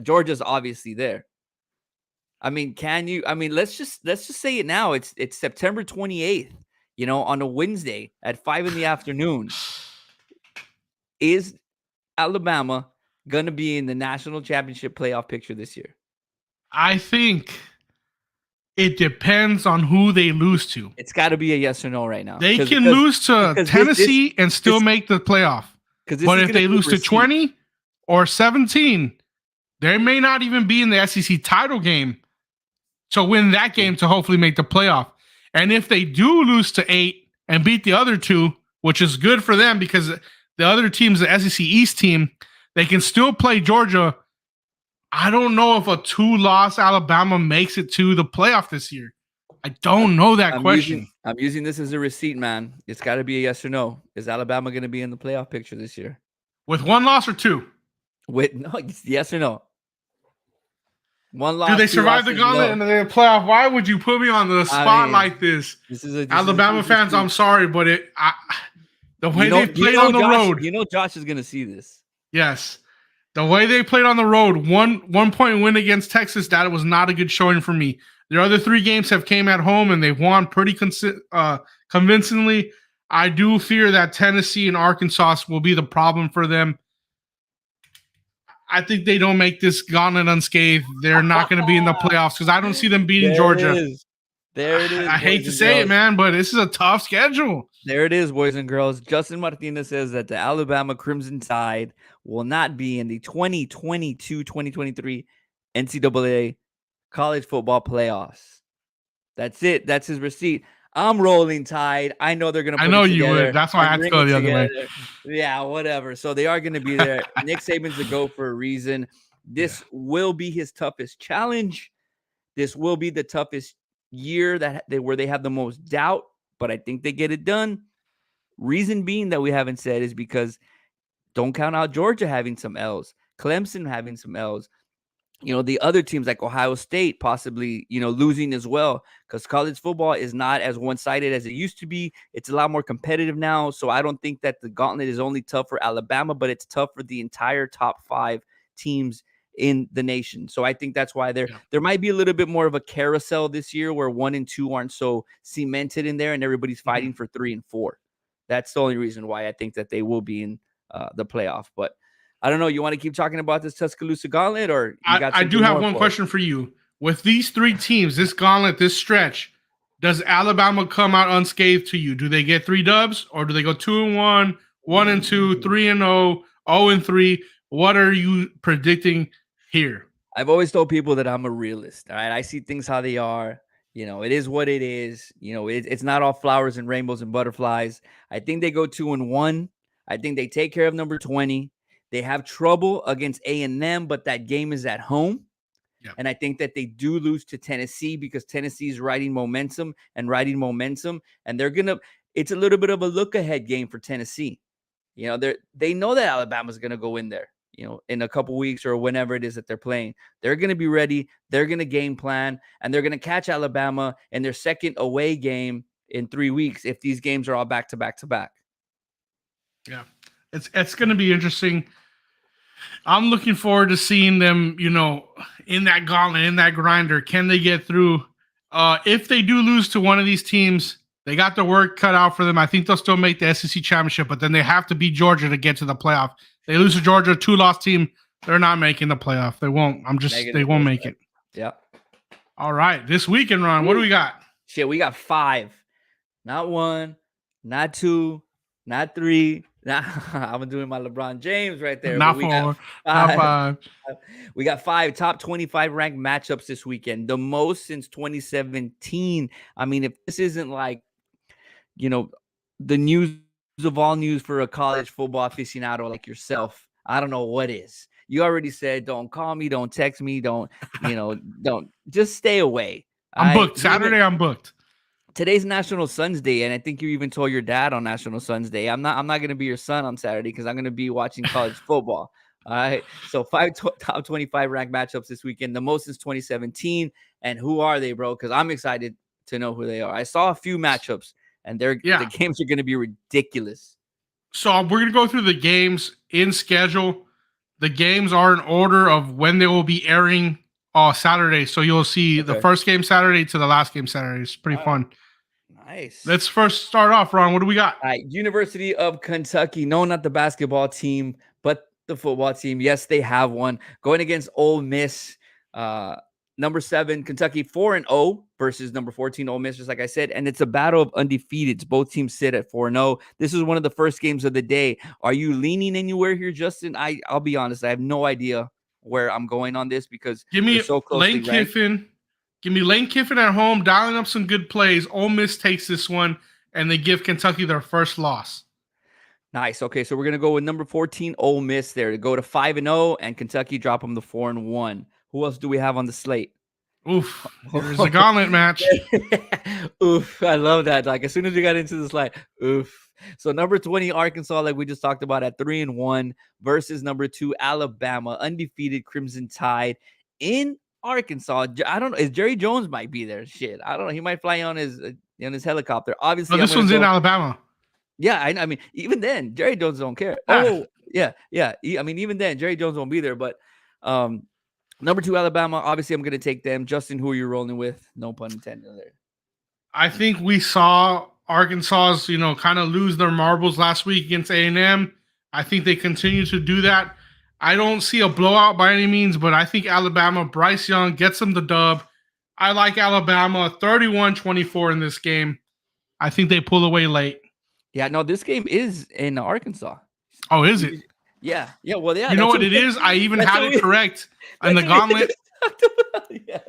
S1: Georgia's obviously there. I mean, can you? I mean, let's just say it now. It's September 28th. On a Wednesday at 5 in the afternoon. Is Alabama gonna be in the national championship playoff picture this year?
S2: I think it depends on who they lose to.
S1: It's got to be a yes or no right now.
S2: They
S1: Because
S2: can lose to
S1: because
S2: Tennessee and still
S1: this
S2: make the playoff.
S1: because this
S2: But
S1: is
S2: if
S1: gonna
S2: they
S1: be a
S2: lose to
S1: receipt.
S2: 20 or 17, they may not even be in the SEC title game to win that game to hopefully make the playoff. And if they do lose to 8 and beat the other two, which is good for them because the other team's the SEC East team, they can still play Georgia. I don't know if a 2-loss Alabama makes it to the playoff this year. I don't know that question.
S1: I'm using this as a receipt, man. It's got to be a yes or no. Is Alabama going to be in the playoff picture this year?
S2: With 1 loss or 2?
S1: No, it's yes or no. 1 loss.
S2: Do they survive the gauntlet in the playoff? Why would you put me on the spot like this?
S1: This is
S2: Alabama fans, I'm sorry, but the way they played on the road.
S1: Josh is going to see this.
S2: Yes. The way they played on the road, one point win against Texas, that was not a good showing for me. Their other 3 games have came at home, and they've won pretty convincingly. I do fear that Tennessee and Arkansas will be the problem for them. I think they don't make this gauntlet unscathed. They're not going to be in the playoffs because I don't see them beating Georgia.
S1: There it is.
S2: I hate to say it, man, but this is a tough schedule.
S1: There it is, boys and girls. Justin Martinez says that the Alabama Crimson Tide will not be in the 2022-2023 NCAA college football playoffs. That's it. That's his receipt. I'm rolling Tide. I know they're going to put
S2: I know
S1: it
S2: you
S1: together.
S2: would. That's why I had to go the other way.
S1: Yeah, whatever. So they are going to be there. Nick Saban's the go for a reason. This will be his toughest challenge. This will be the toughest year where they have the most doubt, but I think they get it done. Reason being that we haven't said is because don't count out Georgia having some L's, Clemson having some L's. The other teams like Ohio State possibly, losing as well, because college football is not as one-sided as it used to be. It's a lot more competitive now. So I don't think that the gauntlet is only tough for Alabama, but it's tough for the entire top 5 teams in the nation. So I think that's why there might be a little bit more of a carousel this year where 1 and 2 aren't so cemented in there and everybody's fighting for 3 and 4. That's the only reason why I think that they will be in the playoff. But I don't know. You want to keep talking about this Tuscaloosa gauntlet, or
S2: I do have one question for you. With these 3 teams, this gauntlet, this stretch, does Alabama come out unscathed to you? Do they get 3 dubs, or do they go 2-1, 1-2, 3-0, 0-3? What are you predicting here?
S1: I've always told people that I'm a realist. All right, I see things how they are. It is what it is. It's not all flowers and rainbows and butterflies. I think they go 2-1. I think they take care of number 20. They have trouble against A&M, but that game is at home. Yep. And I think that they do lose to Tennessee because Tennessee is riding momentum. And it's a little bit of a look-ahead game for Tennessee. They know that Alabama's going to go in there, in a couple weeks or whenever it is that they're playing. They're going to be ready. They're going to game plan, and they're going to catch Alabama in their second away game in 3 weeks if these games are all back-to-back-to-back.
S2: Yeah, it's going to be interesting. I'm looking forward to seeing them, in that gauntlet, in that grinder. Can they get through? If they do lose to one of these teams, they got their work cut out for them. I think they'll still make the SEC championship, but then they have to beat Georgia to get to the playoff. They lose to Georgia, 2-loss team. They're not making the playoff. They won't. They won't make it.
S1: Yeah.
S2: All right. This weekend, Ron, what do we got?
S1: Shit, we got 5. Not 1, not 2, not 3. I'm doing my LeBron James right there.
S2: Not 4, not 5.
S1: We got 5 top 25 ranked matchups this weekend, the most since 2017. I mean, if this isn't like, the news of all news for a college football aficionado like yourself, I don't know what is. You already said, don't call me, don't text me, don't just stay away.
S2: I'm booked. Saturday, I'm booked.
S1: Today's National Sons Day, and I think you even told your dad on National Sons Day, I'm not going to be your son on Saturday because I'm going to be watching college football. All right. So 5 top 25 ranked matchups this weekend, the most since 2017. And who are they, bro? Because I'm excited to know who they are. I saw a few matchups, and the games are going to be ridiculous.
S2: So we're going to go through the games in schedule. The games are in order of when they will be airing Oh, Saturday. So you'll see the
S1: Okay.
S2: first game Saturday to the last game Saturday. It's pretty
S1: All right.
S2: fun.
S1: Nice.
S2: Let's first start off, Ron. What do we got?
S1: All right, University of Kentucky. No, not the basketball team, but the football team. Yes, they have one going against Ole Miss. Number 7, Kentucky 4-0 versus number 14, Ole Miss, just like I said. And it's a battle of undefeateds. Both teams sit at 4-0. This is one of the first games of the day. Are you leaning anywhere here, Justin? I'll be honest. I have no idea where I'm going on this because
S2: Give me
S1: they're so closely
S2: Lane
S1: ranked.
S2: Kiffin. Give me Lane Kiffin at home, dialing up some good plays. Ole Miss takes this one, and they give Kentucky their first loss.
S1: Nice. Okay, so we're gonna go with number 14, Ole Miss there to go to 5-0, and Kentucky drop them to 4-1. Who else do we have on the slate?
S2: Oof. Here's a gauntlet match.
S1: Oof. I love that. Like as soon as we got into the slide, oof. So number 20, Arkansas, like we just talked about at 3-1 versus number 2, Alabama, undefeated Crimson Tide in Arkansas. I don't know. Is Jerry Jones might be there? Shit. I don't know. He might fly on his helicopter. Obviously,
S2: No, this one's in Alabama.
S1: Yeah, I mean, even then, Jerry Jones don't care. Oh, yeah. I mean, even then, Jerry Jones won't be there. But number 2, Alabama. Obviously, I'm going to take them. Justin, who are you rolling with? No pun intended there.
S2: I think we saw Arkansas's, kind of lose their marbles last week against A&M. I think they continue to do that. I don't see a blowout by any means, but I think Alabama, Bryce Young gets them the dub. I like Alabama 31-24 in this game. I think they pull away late.
S1: Yeah, no, this game is in Arkansas.
S2: Oh, is it?
S1: Yeah. Well, yeah.
S2: You know what it is? I even had it correct in the gauntlet.
S1: Yeah.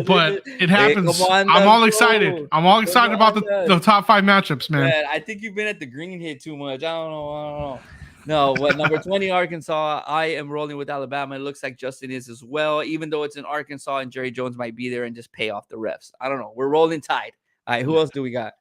S2: But it happens. I'm all excited. I'm all excited about the top 5 matchups, man.
S1: I think you've been at the green hit too much. I don't know. No, what number 20, Arkansas. I am rolling with Alabama. It looks like Justin is as well, even though it's in Arkansas and Jerry Jones might be there and just pay off the refs. I don't know. We're rolling Tide. All right, who else do we got?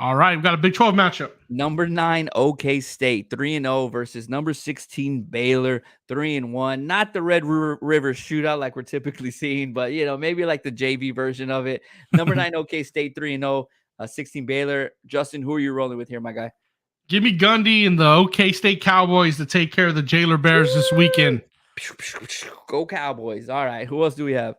S2: All right, we've got a Big 12 matchup.
S1: Number 9, OK State, 3-0 versus number 16, Baylor, 3-1. Not the Red River shootout like we're typically seeing, but, maybe like the JV version of it. Number 9, OK State, 3-0, 16, Baylor. Justin, who are you rolling with here, my guy?
S2: Give me Gundy and the OK State Cowboys to take care of the Jailer Bears this weekend.
S1: Go Cowboys. All right, who else do we have?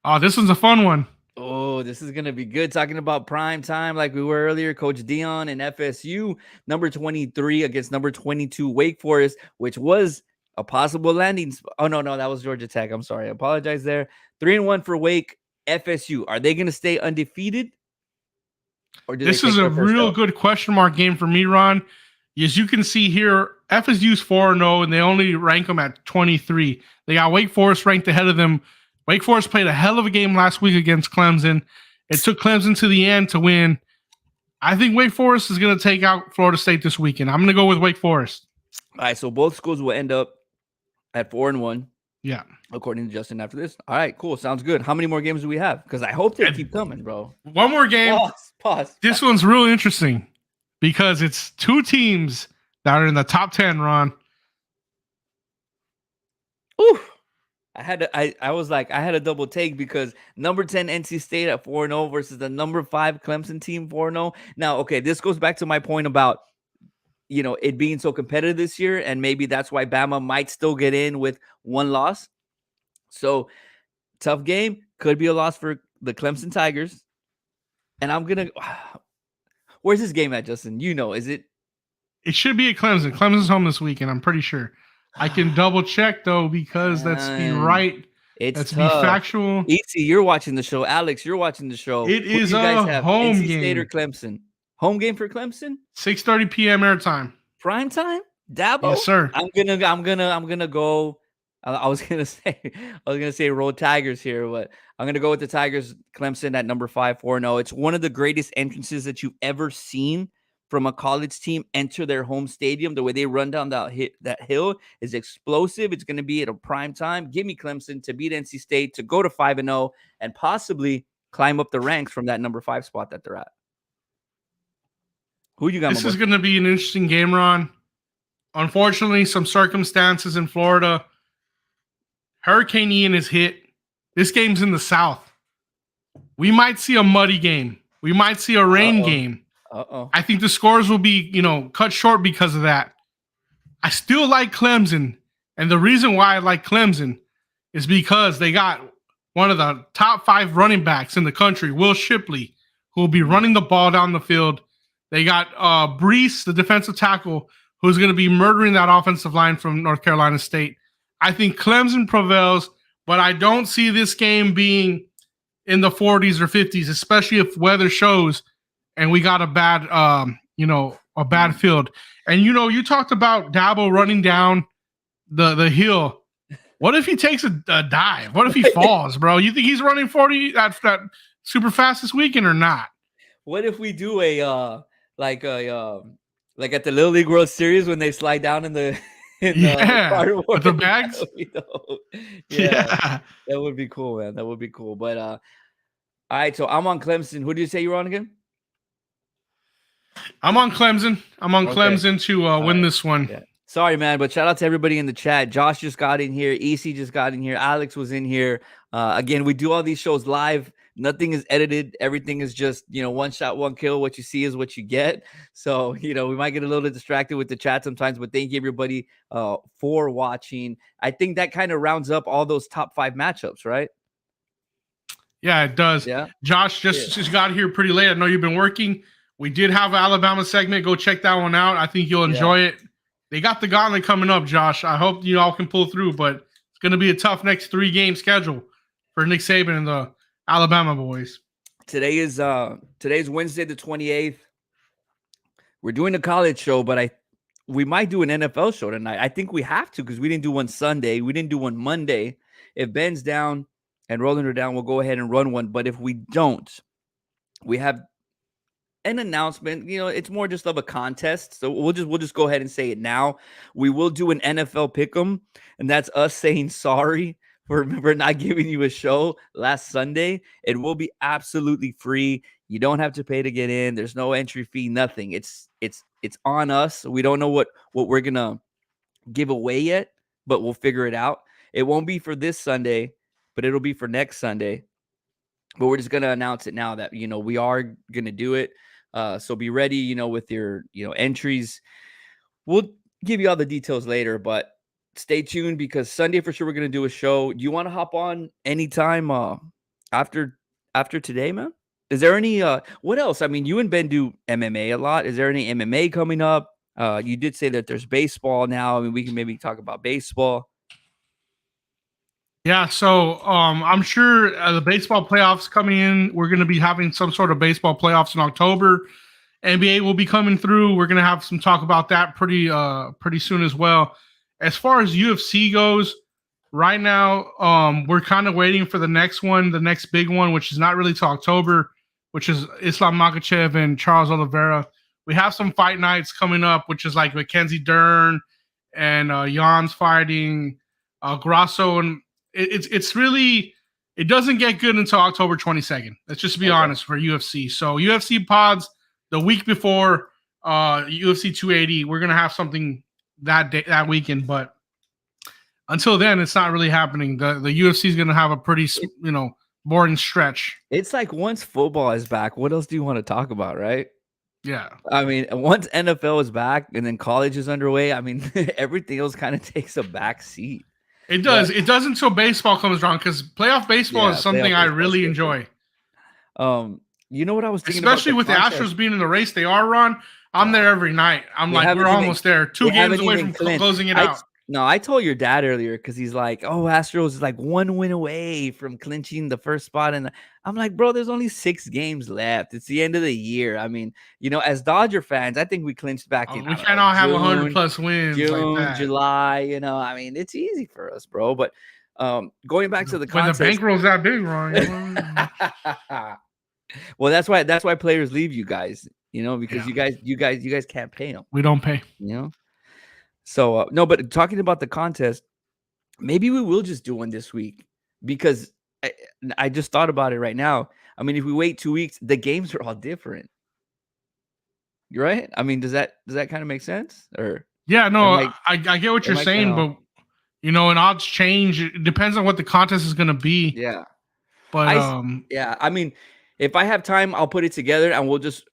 S2: Oh, this one's a fun one.
S1: Oh, this is going to be good. Talking about prime time like we were earlier. Coach Dion and FSU, number 23 against number 22, Wake Forest, which was a possible landing. Oh, no, that was Georgia Tech. I'm sorry. I apologize there. 3-1 for Wake. FSU, are they going to stay undefeated?
S2: Or this is a real good question mark game for me, Ron. As you can see here, FSU's 4-0, and they only rank them at 23. They got Wake Forest ranked ahead of them. Wake Forest played a hell of a game last week against Clemson. It took Clemson to the end to win. I think Wake Forest is going to take out Florida State this weekend. I'm going to go with Wake Forest.
S1: All right, so both schools will end up at 4-1.
S2: Yeah.
S1: According to Justin after this. All right, cool. Sounds good. How many more games do we have? Because I hope they keep coming, bro.
S2: One more game.
S1: Pause.
S2: This one's really interesting because it's 2 teams that are in the top 10, Ron.
S1: Ooh. I had a double take because number 10 NC State at 4-0 versus the number 5 Clemson team 4-0. Now, okay, this goes back to my point about it being so competitive this year, and maybe that's why Bama might still get in with 1 loss. So, tough game. Could be a loss for the Clemson Tigers. And I'm going to – where's this game at, Justin? Is it?
S2: It should be at Clemson. Clemson's home this weekend, I'm pretty sure. I can double check, though, because let's be right. Let's be factual.
S1: E.T., you're watching the show. Alex, you're watching the show.
S2: It is a home
S1: NC
S2: game.
S1: State or Clemson? Home game for Clemson?
S2: 6:30 p.m. airtime.
S1: Prime time? Dabo?
S2: Yes, sir.
S1: I'm gonna go. I was gonna say roll Tigers here, but I'm gonna go with the Tigers. Clemson at number 5, 4-0. It's one of the greatest entrances that you've ever seen from a college team enter their home stadium. The way they run down that hill is explosive. It's going to be at a prime time. Give me Clemson to beat NC State, to go to 5-0, and possibly climb up the ranks from that number 5 spot that they're at. Who you got?
S2: This is going to be an interesting game, Ron. Unfortunately, some circumstances in Florida. Hurricane Ian is hit. This game's in the South. We might see a muddy game. We might see a rain game. I think the scores will be, cut short because of that. I still like Clemson. And the reason why I like Clemson is because they got one of the top 5 running backs in the country, Will Shipley, who will be running the ball down the field. They got Brees, the defensive tackle, who's going to be murdering that offensive line from North Carolina State. I think Clemson prevails, but I don't see this game being in the 40s or 50s, especially if weather shows and we got a bad, a bad field. And you talked about Dabo running down the hill. What if he takes a dive? What if he falls, bro? You think he's running 40 that super fast this weekend or not?
S1: What if we do a like at the Little League World Series when they slide down in the
S2: with the bags?
S1: Yeah, that would be cool, man. That would be cool. But all right, so I'm on Clemson. Who did you say you were on again?
S2: I'm on Clemson. I'm on Clemson to win this one.
S1: Yeah. Sorry, man, but shout out to everybody in the chat. Josh just got in here. EC just got in here. Alex was in here. Again, we do all these shows live. Nothing is edited. Everything is just, one shot, one kill. What you see is what you get. So, we might get a little bit distracted with the chat sometimes, but thank you everybody for watching. I think that kind of rounds up all those top 5 matchups, right?
S2: Yeah, it does.
S1: Yeah.
S2: Josh just got here pretty late. I know you've been working. We did have an Alabama segment. Go check that one out. I think you'll enjoy it. They got the gauntlet coming up, Josh. I hope you all can pull through, but it's going to be a tough next 3-game schedule for Nick Saban and the Alabama boys.
S1: Today's Wednesday the 28th. We're doing a college show, but we might do an NFL show tonight. I think we have to because we didn't do one Sunday. We didn't do one Monday. If Ben's down and Roland are down, we'll go ahead and run one. But if we don't, we have an announcement. It's more just of a contest. So we'll just go ahead and say it now. We will do an NFL pick'em, and that's us saying sorry for not giving you a show last Sunday. It will be absolutely free. You don't have to pay to get in. There's no entry fee, nothing. It's on us. We don't know what we're gonna give away yet, but we'll figure it out. It won't be for this Sunday, but it'll be for next Sunday. But we're just gonna announce it now that we are gonna do it. So be ready, with your entries. We'll give you all the details later, but stay tuned because Sunday for sure we're gonna do a show. Do you want to hop on anytime after today, man? Is there any what else? I mean, you and Ben do MMA a lot. Is there any MMA coming up? You did say that there's baseball now. I mean, we can maybe talk about baseball.
S2: Yeah, so I'm sure the baseball playoffs coming in. We're going to be having some sort of baseball playoffs in October. NBA will be coming through. We're going to have some talk about that pretty soon as well. As far as UFC goes, right now we're kind of waiting for the next one, the next big one, which is not really till October, which is Islam Makhachev and Charles Oliveira. We have some fight nights coming up, which is like Mackenzie Dern and Jan's fighting Grasso and. It's really, it doesn't get good until October 22nd. Let's just be honest for UFC. So UFC pods the week before UFC 280, we're gonna have something that weekend. But until then, it's not really happening. The UFC is gonna have a pretty boring stretch.
S1: It's like once football is back, what else do you want to talk about, right?
S2: Yeah.
S1: I mean, once NFL is back and then college is underway, I mean, everything else kind of takes a back seat.
S2: It does. But it does until baseball comes around because playoff baseball is something I really enjoy.
S1: You know what I was thinking
S2: especially with the Astros being in the race they are, Ron. I'm there every night. I'm like, we're almost there. 2 games away from closing it out.
S1: No, I told your dad earlier because he's like, oh, Astros is like 1 win away from clinching the first spot. And I'm like, bro, there's only 6 games left. It's the end of the year. I mean, as Dodger fans, I think we clinched back in.
S2: We can't all have 100+ wins.
S1: June,
S2: like that.
S1: July, I mean, it's easy for us, bro. But going back to the contest.
S2: When the bankroll's that big, Ron.
S1: Well, that's why players leave you guys, because you guys can't pay them.
S2: We don't pay.
S1: So no, but talking about the contest, maybe we will just do one this week because I just thought about it right now. I mean, if we wait 2 weeks, the games are all different. You're right. I mean, does that kind of make sense? Or
S2: yeah, no, I get what you're saying, but and odds change. It depends on what the contest is going to be.
S1: Yeah,
S2: but
S1: yeah, I mean, if I have time, I'll put it together and we'll just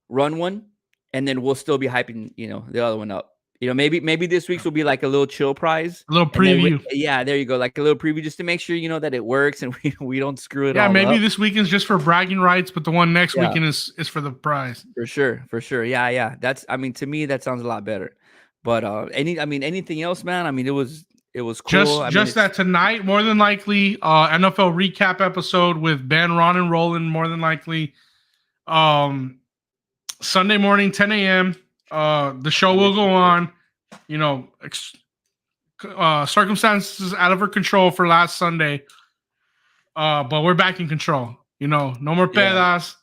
S1: run one, and then we'll still be hyping the other one up. maybe this week's will be like a little chill prize.
S2: A little
S1: And then
S2: preview.
S1: yeah, there you go, like a little preview just to make sure that it works and we don't screw it
S2: Yeah,
S1: all
S2: maybe
S1: up.
S2: this weekend's just for bragging rights, but the one next
S1: Yeah,
S2: weekend is for the prize.
S1: for sure. Yeah. That's, I mean, to me that sounds a lot better. But anything else, man? I mean, it was cool. I mean,
S2: Just that tonight, more than likely, NFL recap episode with Ben, Ron, and Roland. More than likely, Sunday morning, 10 a.m. The show will go on. You know, circumstances out of our control for last Sunday, but we're back in control. You know, no more pedas,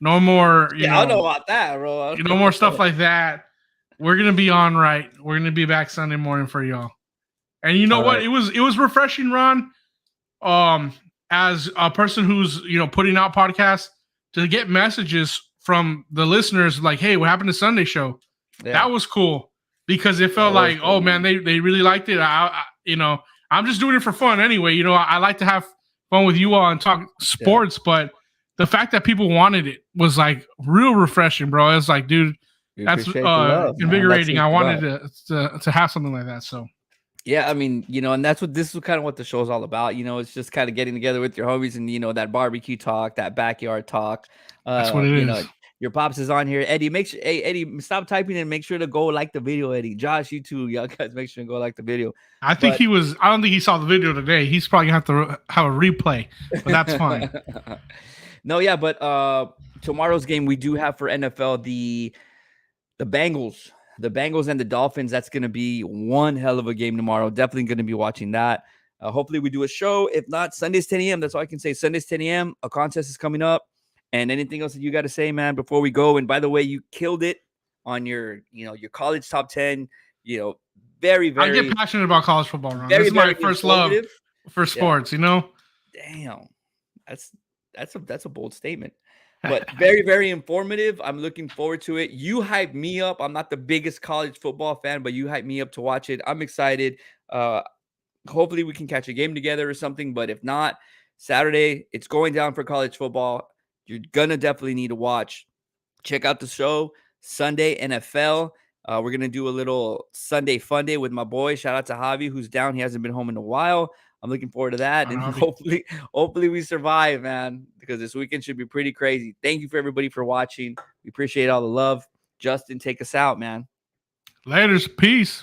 S2: no more.
S1: Yeah, I don't know about that, bro.
S2: No more stuff like that. We're gonna be on right. We're gonna be back Sunday morning for y'all. And you know
S1: All
S2: what?
S1: right.
S2: It was refreshing, Ron. As a person who's putting out podcasts, to get messages from the listeners like, "Hey, what happened to Sunday show?"
S1: Yeah.
S2: That was cool because it felt like,
S1: cool,
S2: oh man, they really liked it. I'm just doing it for fun anyway. I like to have fun with you all and talk sports, but the fact that people wanted it was like real refreshing, bro. It's like, dude, that's invigorating. I wanted to have something like that. So.
S1: Yeah, I mean, and this is kind of what the show's all about. It's just kind of getting together with your homies and that barbecue talk, that backyard talk.
S2: That's what it is.
S1: Your pops is on here. Eddie, Eddie, stop typing and make sure to go like the video, Eddie. Josh, you too. Y'all guys make sure to go like the video.
S2: I don't think he saw the video today. He's probably gonna have to have a replay, but that's fine.
S1: No, yeah, but tomorrow's game we do have for NFL the Bengals. The Bengals and the Dolphins, that's going to be one hell of a game tomorrow. Definitely going to be watching that. Hopefully we do a show. If not, Sunday's 10 a.m. That's all I can say. Sunday's 10 a.m. A contest is coming up. And anything else that you got to say, man, before we go? And by the way, you killed it on your college top 10. Very, very.
S2: I get passionate about college football, Ron. This is my first love for sports,
S1: Damn. That's a bold statement. But very, very informative. I'm looking forward to it. You hype me up. I'm not the biggest college football fan, but you hype me up to watch it. I'm excited. Hopefully we can catch a game together or something. But if not, Saturday, it's going down for college football. You're going to definitely need to watch. Check out the show. Sunday, NFL. We're going to do a little Sunday fun day with my boy. Shout out to Javi, who's down. He hasn't been home in a while. I'm looking forward to that. And hopefully we survive, man, because this weekend should be pretty crazy. Thank you for everybody for watching. We appreciate all the love. Justin, take us out, man.
S2: Laters. Peace.